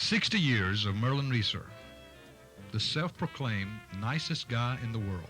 60 years of Merlin Reiser, the self-proclaimed nicest guy in the world.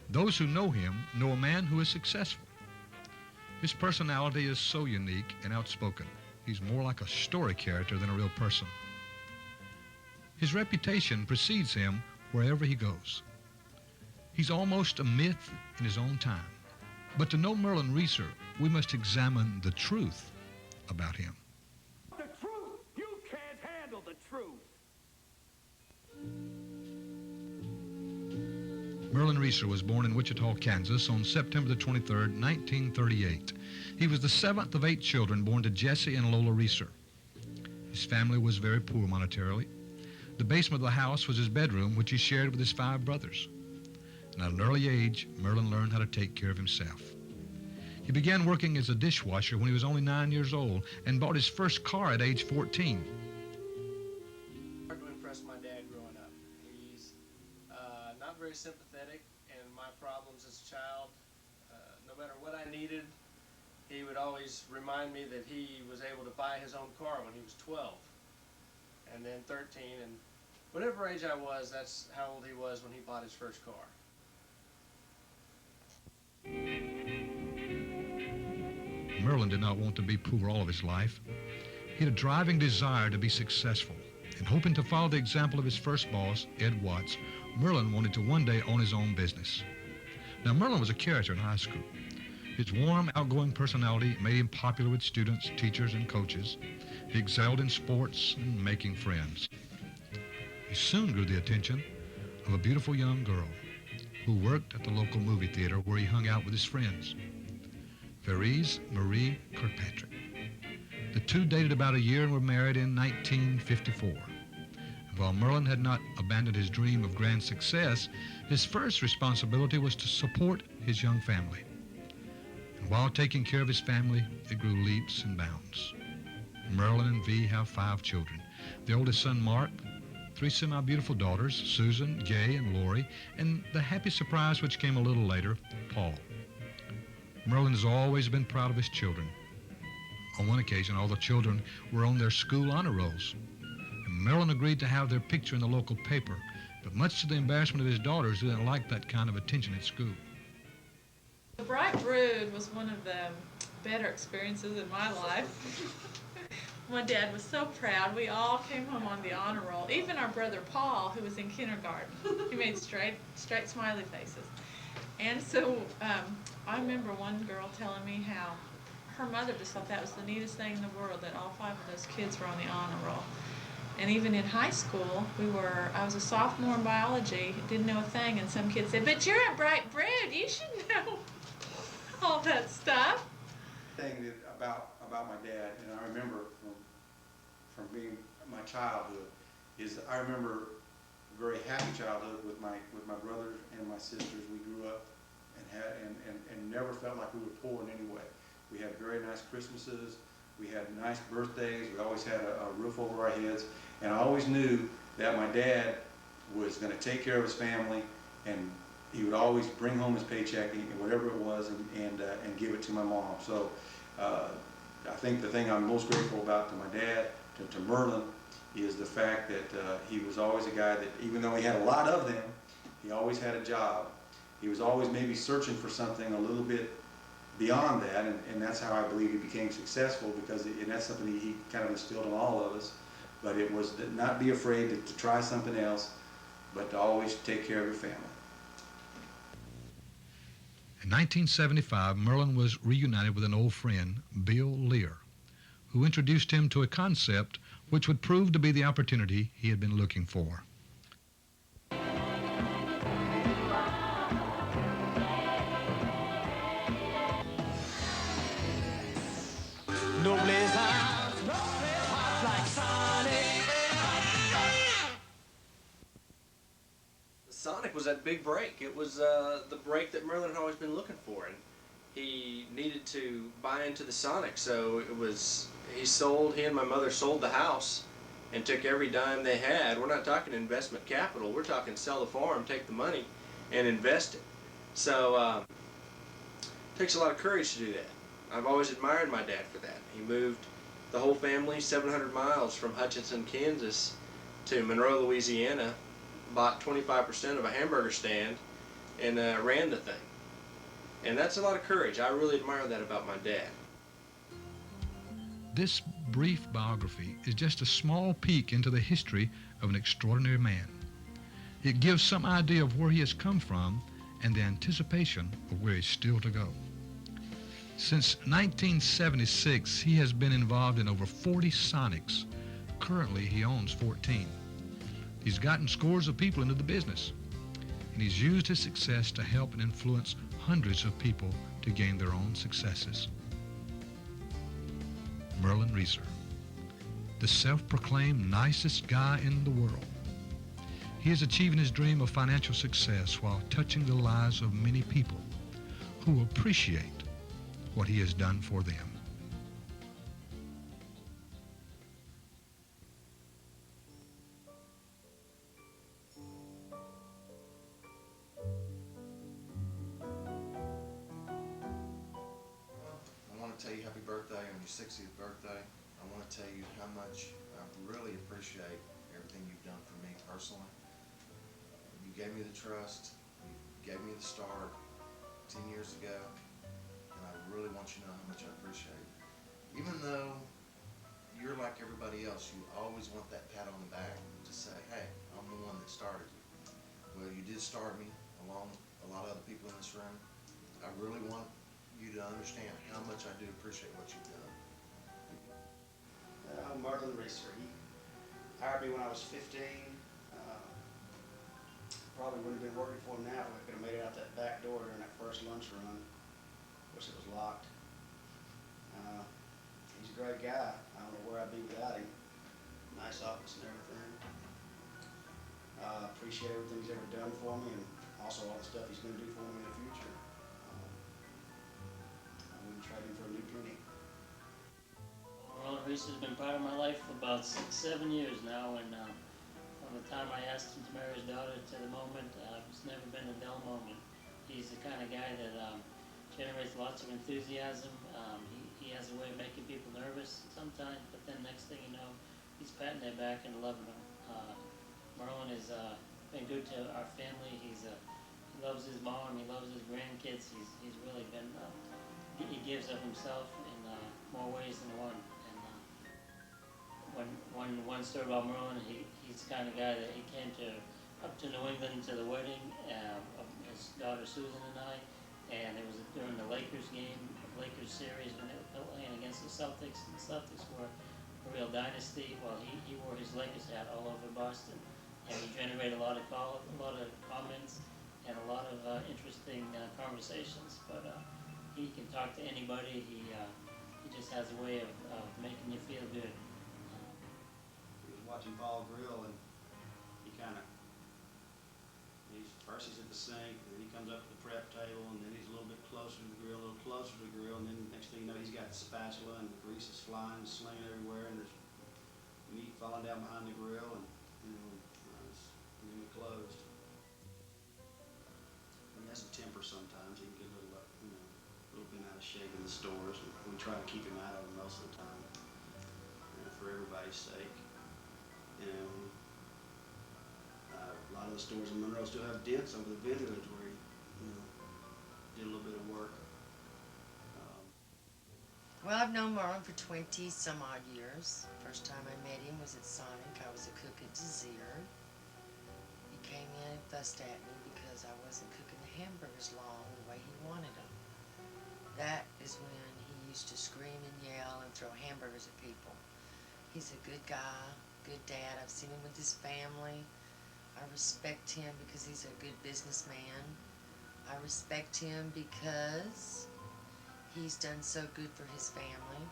Those who know him know a man who is successful. His personality is so unique and outspoken. He's more like a story character than a real person. His reputation precedes him wherever he goes. He's almost a myth in his own time. But to know Merlin Reiser, we must examine the truth about him. The truth! You can't handle the truth! Merlin Reiser was born in Wichita, Kansas on September the 23rd, 1938. He was the seventh of 8 children born to Jesse and Lola Reiser. His family was very poor monetarily. The basement of the house was his bedroom, which he shared with his 5 brothers. And at an early age, Merlin learned how to take care of himself. He began working as a dishwasher when he was only 9 years old and bought his first car at age 14. Hard to impress my dad growing up. He's not very sympathetic in my problems as a child. No matter what I needed, he would always remind me that he was able to buy his own car when he was 12 and then 13, and whatever age I was, that's how old he was when he bought his first car. Merlin did not want to be poor all of his life. He had a driving desire to be successful, and hoping to follow the example of his first boss, Ed Watts, Merlin wanted to one day own his own business. Now, Merlin was a character in high school. His warm, outgoing personality made him popular with students, teachers, and coaches. He excelled in sports and making friends. He soon drew the attention of a beautiful young girl who worked at the local movie theater where he hung out with his friends, Therese Marie Kirkpatrick. The two dated about a year and were married in 1954. And while Merlin had not abandoned his dream of grand success, his first responsibility was to support his young family. And while taking care of his family, it grew leaps and bounds. Merlin and V have 5 children. The oldest son, Mark, 3 semi-beautiful daughters, Susan, Gay, and Lori, and the happy surprise which came a little later, Paul. Merlin has always been proud of his children. On one occasion, all the children were on their school honor rolls, and Merlin agreed to have their picture in the local paper, but much to the embarrassment of his daughters, who didn't like that kind of attention at school. The Bright Brood was one of the better experiences in my life. My dad was so proud. We all came home on the honor roll. Even our brother Paul, who was in kindergarten. He made straight smiley faces. And so I remember one girl telling me how her mother just thought that was the neatest thing in the world, that all 5 of those kids were on the honor roll. And even in high school, I was a sophomore in biology, didn't know a thing, and some kids said, "But you're a Bright Brood, you should know all that stuff." Thing about my dad, and I remember from being my childhood, is I remember a very happy childhood with my brothers and my sisters. We grew up and never felt like we were poor in any way. We had very nice Christmases. We had nice birthdays. We always had a roof over our heads, and I always knew that my dad was going to take care of his family, and he would always bring home his paycheck, whatever it was, and give it to my mom. So I think the thing I'm most grateful about to my dad, to Merlin, is the fact that he was always a guy that, even though he had a lot of them, he always had a job. He was always maybe searching for something a little bit beyond that, and that's how I believe he became successful, because and that's something he kind of instilled in all of us. But it was to not be afraid to try something else, but to always take care of your family. In 1975, Merlin was reunited with an old friend, Bill Lear, who introduced him to a concept which would prove to be the opportunity he had been looking for. No place hot like Sonic. Sonic was that big break. It was the break that Merlin had always been looking for, and he needed to buy into the Sonic. So he and my mother sold the house and took every dime they had. We're not talking investment capital. We're talking sell the farm, take the money, and invest it. So it takes a lot of courage to do that. I've always admired my dad for that. He moved the whole family 700 miles from Hutchinson, Kansas to Monroe, Louisiana, bought 25% of a hamburger stand, and ran the thing. And that's a lot of courage. I really admire that about my dad. This brief biography is just a small peek into the history of an extraordinary man. It gives some idea of where he has come from and the anticipation of where he's still to go. Since 1976, he has been involved in over 40 Sonics. Currently, he owns 14. He's gotten scores of people into the business, and he's used his success to help and influence hundreds of people to gain their own successes. Merlin Reiser, the self-proclaimed nicest guy in the world. He is achieving his dream of financial success while touching the lives of many people who appreciate what he has done for them. I want to tell you happy birthday on your 60th birthday. I want to tell you how much I really appreciate everything you've done for me personally. You gave me the trust, you gave me the start 10 years ago, and I really want you to know how much I appreciate it. Even though you're like everybody else, you always want that pat on the back to say, hey, I'm the one that started you. Well, you did start me along a lot of other people in this room. I really want you to understand how much I do appreciate what you've done. Merlin Reiser. He hired me when I was 15. Probably wouldn't have been working for him now if I could have made it out that back door during that first lunch run. Of course, it was locked. He's a great guy. I don't know where I'd be without him. Nice office and everything. Appreciate everything he's ever done for me, and also all the stuff he's going to do for me in the future. I wouldn't trade him for a new penny. Merlin Reiser has been part of my life for about 7 years now, and from the time I asked him to marry his daughter to the moment, it's never been a dull moment. He's the kind of guy that generates lots of enthusiasm. He has a way of making people nervous sometimes, but then next thing you know, he's patting their back and loving them. Merlin has been good to our family. He loves his mom. He loves his grandkids. He's really been. He gives of himself in more ways than one. And one story about Merlin, he's the kind of guy that he came up to New England to the wedding of his daughter Susan and I, and it was during the Lakers game, Lakers series, when they were playing against the Celtics, and the Celtics were a real dynasty. Well, he wore his Lakers hat all over Boston, and he generated a lot of comments and a lot of interesting conversations. But he can talk to anybody. He just has a way of making you feel good. He was watching Paul grill, and he first he's at the sink, and then he comes up to the prep table, and then he's a little bit closer to the grill, a little closer to the grill, and then next thing you know, he's got the spatula, and the grease is flying and slinging everywhere, and there's meat falling down behind the grill, and then we closed. He has a temper sometimes. He can get a little bit out of shape in the stores, and we try to keep him out of them most of the time, for everybody's sake. A lot of the stores in Monroe still have dents over the bin hoods where he, did a little bit of work. Well, I've known Merlin for 20 some odd years. First time I met him was at Sonic. I was a cook at Desire. He came in and fussed at me because I wasn't cooking the hamburgers long the way he wanted them. That is when he used to scream and yell and throw hamburgers at people. He's a good guy, good dad. I've seen him with his family. I respect him because he's a good businessman. I respect him because he's done so good for his family.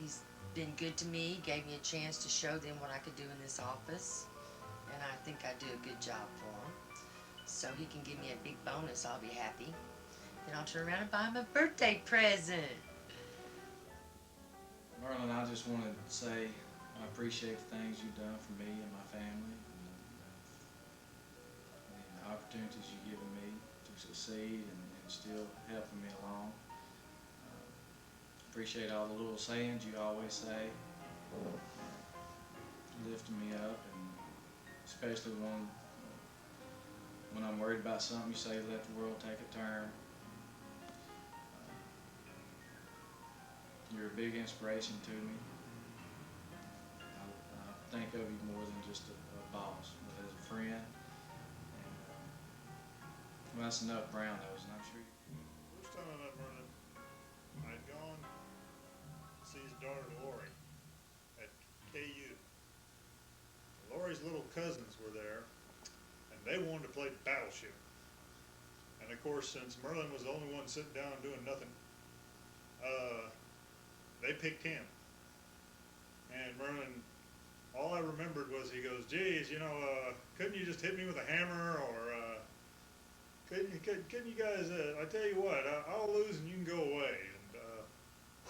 He's been good to me, gave me a chance to show them what I could do in this office, and I think I do a good job for him. So he can give me a big bonus, I'll be happy. Then I'll turn around and buy him a birthday present. Merlin, I just want to say I appreciate the things you've done for me and my family, and the opportunities you've given me to succeed and still helping me along. appreciate all the little sayings you always say, lifting me up, and especially when I'm worried about something, you say let the world take a turn. You're a big inspiration to me. I think of you more than just a boss, but as a friend. And, well, that's enough brown nose, and I'm sure you. First time I met Merlin, I'd gone to see his daughter Lori at KU. Lori's little cousins were there, and they wanted to play Battleship. And of course, since Merlin was the only one sitting down doing nothing, they picked him. And Merlin, all I remembered was he goes, geez, you know, couldn't you just hit me with a hammer, or couldn't you guys, I tell you what, I'll lose and you can go away. And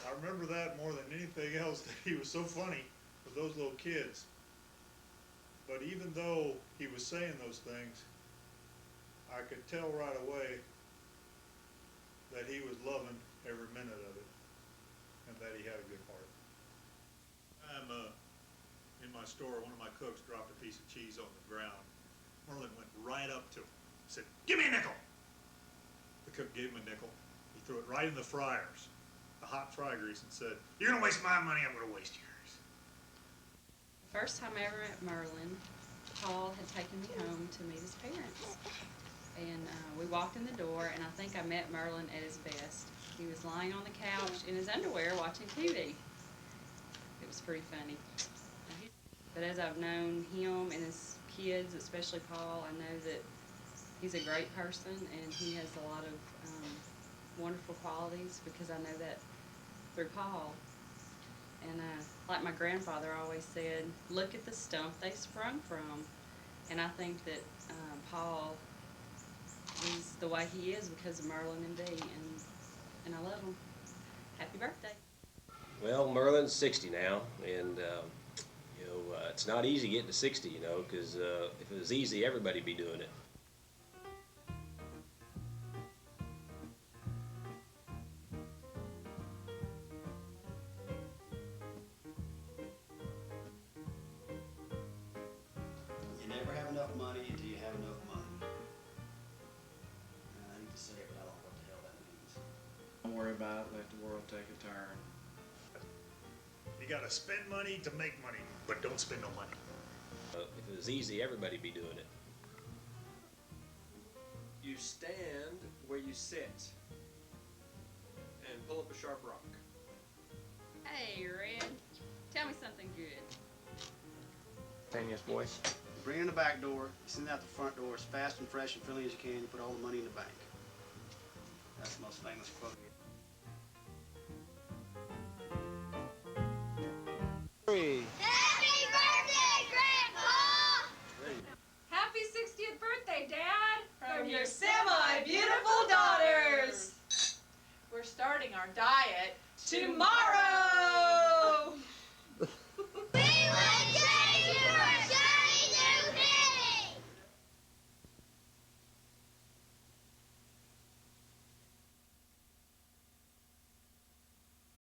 I remember that more than anything else, that he was so funny with those little kids. But even though he was saying those things, I could tell right away that he was loving every minute of it, and that he had a good heart. I'm in my store, one of my cooks dropped a piece of cheese on the ground. Merlin went right up to him, said, "Give me a nickel." The cook gave him a nickel. He threw it right in the fryers, the hot fry grease, and said, "You're gonna waste my money, I'm gonna waste yours." The first time I ever met Merlin, Paul had taken me home to meet his parents. And we walked in the door, and I think I met Merlin at his best. He was lying on the couch in his underwear watching TV. It was pretty funny. But as I've known him and his kids, especially Paul, I know that he's a great person, and he has a lot of wonderful qualities, because I know that through Paul. And like my grandfather always said, look at the stump they sprung from. And I think that Paul is the way he is because of Merlin and Dee, and I love him. Happy birthday. Well, Merlin's 60 now, and it's not easy getting to 60, because if it was easy, everybody'd be doing it. You never have enough money until you have enough money. And I hate to say it, but I don't know what the hell that means. Don't worry about it, let the world take a turn. You gotta spend money to make money, but don't spend no money. If it was easy, everybody'd be doing it. You stand where you sit and pull up a sharp rock. Hey, Red, tell me something good. Tanya's voice. You bring it in the back door, you send it out the front door as fast and fresh and friendly as you can, you put all the money in the bank. That's the most famous quote. Happy birthday, Grandpa! Happy 60th birthday, Dad! From your semi-beautiful daughters! We're starting our diet Tomorrow!